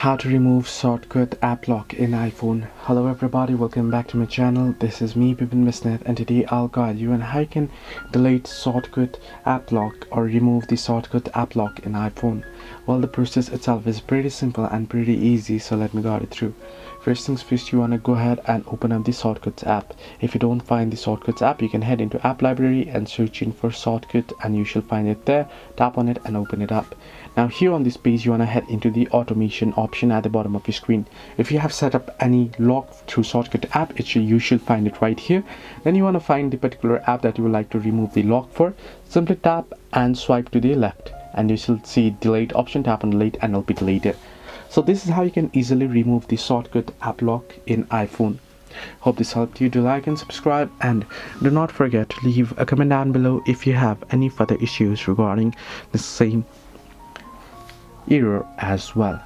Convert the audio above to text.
How to remove shortcut app lock in iPhone. Hello everybody, welcome back to my channel. This is me Pipin Misnet, and today I'll guide you on how you can delete shortcut app lock or remove the shortcut app lock in iPhone. Well, the process itself is pretty simple and pretty easy, so let me guide it through. First things first, you want to go ahead and open up the shortcuts app. If you don't find the shortcuts app, you can head into app library and search in for shortcut, and you shall find it there. Tap on it and open it up. Now here on this page, you want to head into the automation option at the bottom of your screen. If you have set up any lock through shortcut app, you should find it right here. Then you want to find the particular app that you would like to remove the lock for. Simply tap and swipe to the left, and you shall see delete option. Tap on delete and it'll be deleted. So this is how you can easily remove the shortcut app lock in iPhone. Hope this helped you. Do like and subscribe, and do not forget to leave a comment down below if you have any further issues regarding the same error as well.